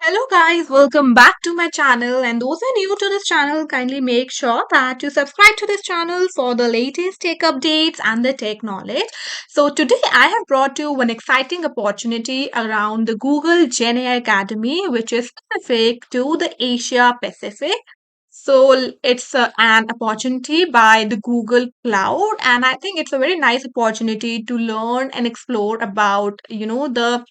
Hello guys, welcome back to my channel, and those who are new to this channel, kindly make sure that you subscribe to this channel for the latest tech updates and the tech knowledge. So today I have brought you one exciting opportunity around the Google Gen AI Academy, which is specific to the Asia Pacific. It's an opportunity by the Google Cloud, and I think it's a very nice opportunity to learn and explore about the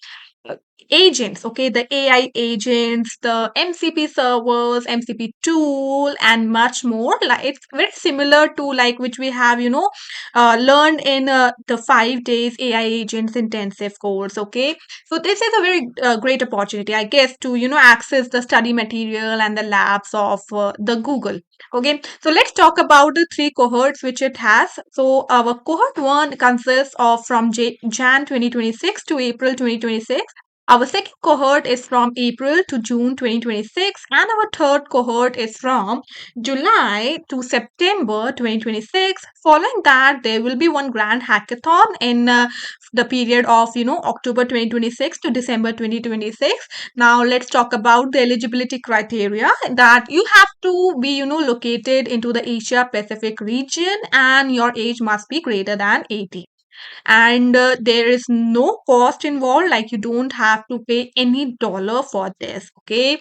uh, agents, okay, the AI agents, the MCP servers, MCP tool, and much more. Like it's very similar to like which we have learned in the 5 days AI agents intensive course. Okay, so this is a very great opportunity, I guess, to access the study material and the labs of the Google. Okay, so let's talk about the three cohorts which it has. So our cohort one consists of from Jan 2026 to April 2026. Our second cohort is from April to June 2026, and our third cohort is from July to September 2026. Following that, there will be one grand hackathon in the period of October 2026 to December 2026. Now, let's talk about the eligibility criteria that you have to be located into the Asia Pacific region, and your age must be greater than 18, and there is no cost involved, like you don't have to pay any dollar for this. Okay,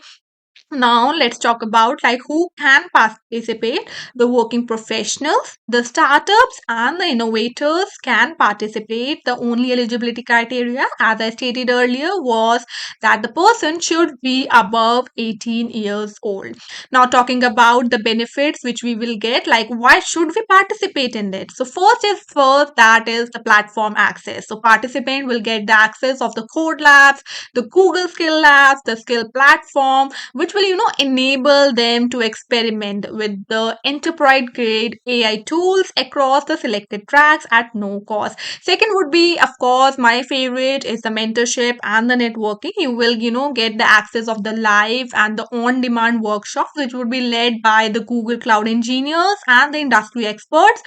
now let's talk about like who can participate. The working professionals, the startups, and the innovators can participate. The only eligibility criteria, as I stated earlier, was that the person should be above 18 years old. Now talking about the benefits which we will get, like why should we participate in it? So first is first, that is the platform access. So participant will get the access of the code labs, the Google skill labs, the skill platform, which will enable them to experiment with the enterprise grade AI tools across the selected tracks at no cost. Second would be, of course, my favorite is the mentorship and the networking. You will get the access of the live and the on demand workshops, which would be led by the Google cloud engineers and the industry experts,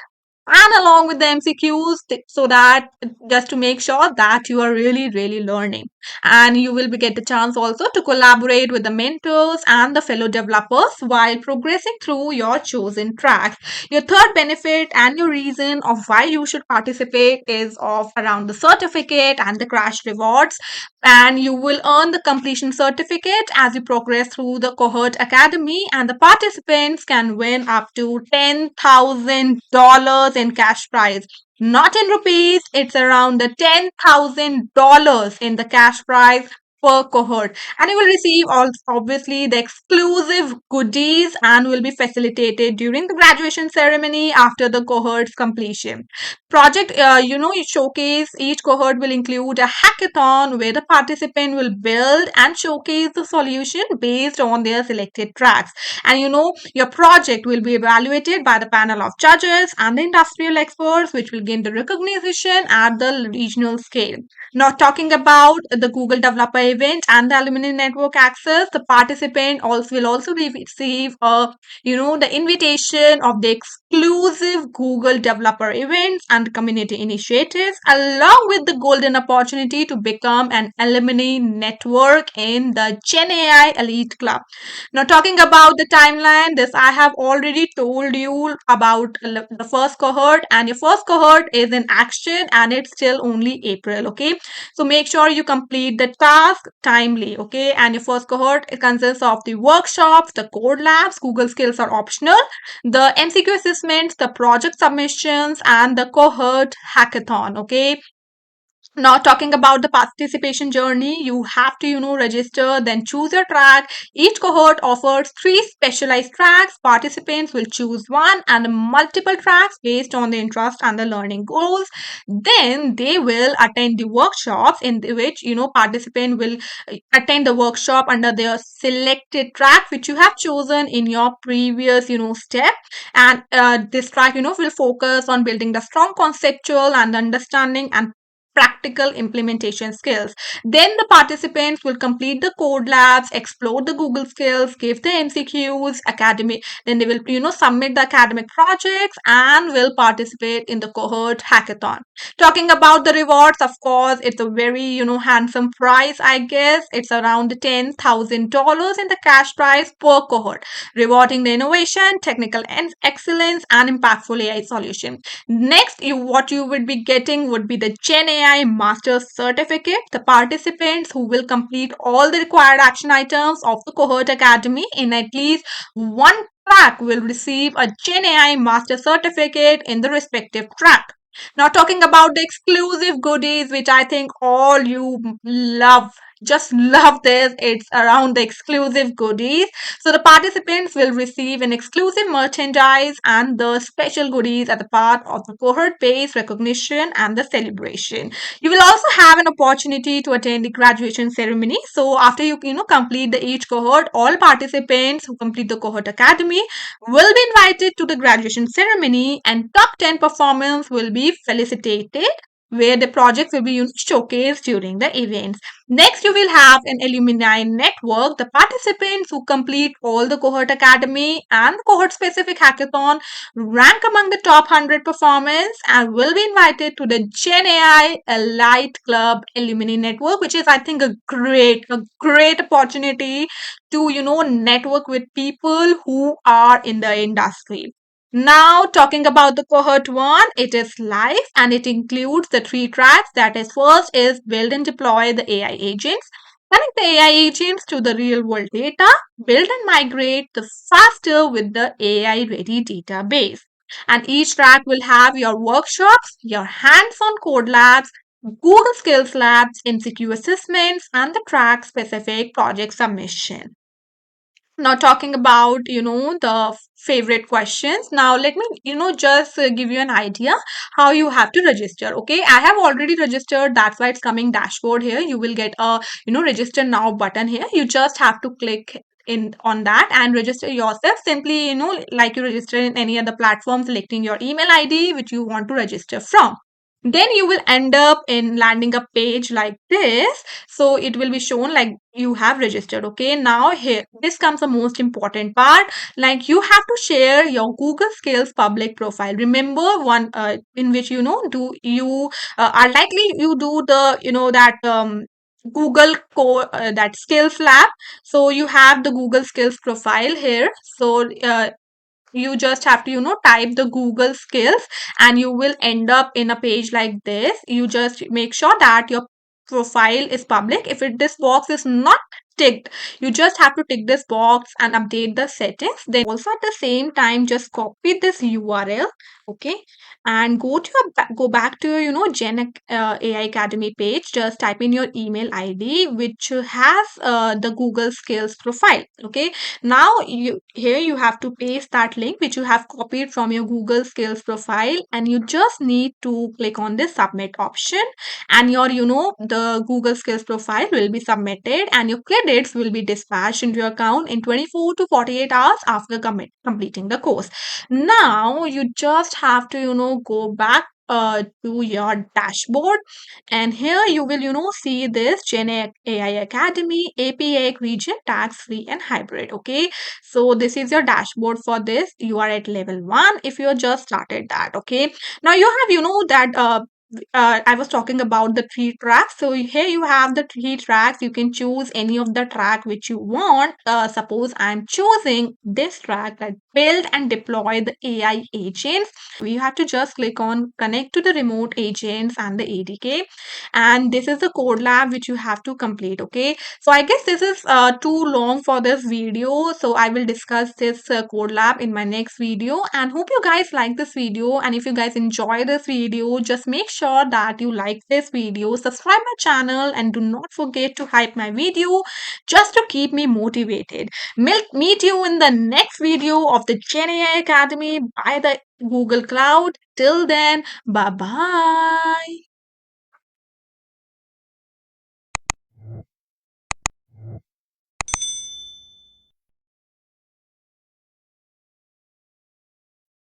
and along with the MCQs, so that just to make sure that you are really learning. And you will be get the chance also to collaborate with the mentors and the fellow developers while progressing through your chosen tracks. Your third benefit and your reason of why you should participate is of around the certificate and the crash rewards, and you will earn the completion certificate as you progress through the cohort academy, and the participants can win up to $10,000 in cash prize, not in rupees. It's around the $10,000 in the cash prize per cohort, and you will receive also obviously the exclusive goodies and will be facilitated during the graduation ceremony after the cohort's completion. Project, you showcase. Each cohort will include a hackathon where the participant will build and showcase the solution based on their selected tracks, and your project will be evaluated by the panel of judges and the industrial experts, which will gain the recognition at the regional scale. Now, talking about the Google Developer Event and the Alumni Network Access, the participant also will also receive the invitation of the exclusive Google Developer Events and community initiatives, along with the golden opportunity to become an alumni network in the Gen AI Elite Club. Now, talking about the timeline, this I have already told you about the first cohort, and your first cohort is in action and it's still only April. Okay, so make sure you complete the task timely. Okay, and your first cohort consists of the workshops, the code labs, Google skills are optional, the MCQ assessments, the project submissions, and the cohort hackathon. Okay, now talking about the participation journey, you have to register, then choose your track. Each cohort offers three specialized tracks. Participants will choose one and multiple tracks based on the interest and the learning goals. Then they will attend the workshops in which participant will attend the workshop under their selected track which you have chosen in your previous step. And this track will focus on building the strong conceptual and understanding and practical implementation skills. Then the participants will complete the code labs, explore the Google skills, give the MCQs, academic, then they will, submit the academic projects and will participate in the cohort hackathon. Talking about the rewards, of course, it's a very, handsome price, I guess. It's around $10,000 in the cash prize per cohort, rewarding the innovation, technical excellence, and impactful AI solution. Next, what you would be getting would be the Gen AI Master Certificate. The participants who will complete all the required action items of the Cohort Academy in at least one track will receive a Gen AI Master Certificate in the respective track. Now, talking about the exclusive goodies, which I think all you love, just love this. It's around the exclusive goodies. So, the participants will receive an exclusive merchandise and the special goodies as a part of the cohort based recognition and the celebration. You will also have an opportunity to attend the graduation ceremony. So, after you complete the each cohort, all participants who complete the cohort academy will be invited to the graduation ceremony, and top 10 performance will be felicitated, where the projects will be showcased during the events. Next, you will have an alumni network. The participants who complete all the cohort academy and cohort specific hackathon rank among the top 100 performance and will be invited to the Gen AI Elite Club alumni network, which is, I think, a great opportunity to network with people who are in the industry. Now, talking about the cohort 1, it is live and it includes the three tracks. That is, first is build and deploy the AI agents, connect the AI agents to the real world data, build and migrate the faster with the AI ready database. And each track will have your workshops, your hands on code labs, Google Skills Labs, MCQ assessments, and the track specific project submission. Now, talking about the favorite questions, now let me just give you an idea how you have to register. Okay, I have already registered, that's why it's coming dashboard here. You will get a register now button here. You just have to click in on that and register yourself, simply like you register in any other platform, selecting your email ID which you want to register from. Then you will end up in landing a page like this. So it will be shown like you have registered. Okay, now here this comes the most important part. Like, you have to share your Google Skills public profile. Remember, one in which do you are likely you do the that that skills lab. So you have the Google Skills profile here. So you just have to type the Google skills and you will end up in a page like this. You just make sure that your profile is public. If this box is not ticked, you just have to tick this box and update the settings. Then also at the same time, just copy this URL, okay, and go back to your Gen AI Academy page. Just type in your email ID which has the Google Skills profile. Okay, now you have to paste that link which you have copied from your Google Skills profile, and you just need to click on this submit option, and your the Google Skills profile will be submitted and your credits will be dispatched into your account in 24 to 48 hours after completing the course. Now you just have to go back to your dashboard, and here you will see this Gen AI Academy APAC region tax free and hybrid. Okay, so this is your dashboard for this. You are at level 1 if you have just started that. Okay, now you have that I was talking about the three tracks. So here you have the three tracks. You can choose any of the track which you want. Suppose I'm choosing this track, that build and deploy the AI agents. You have to just click on connect to the remote agents and the ADK. And this is the code lab which you have to complete. Okay. So I guess this is too long for this video. So I will discuss this code lab in my next video, and hope you guys like this video. And if you guys enjoy this video, just make sure that you like this video, subscribe my channel, and do not forget to hype my video just to keep me motivated. Meet you in the next video of the Gen AI Academy by the Google Cloud. Till then, bye bye.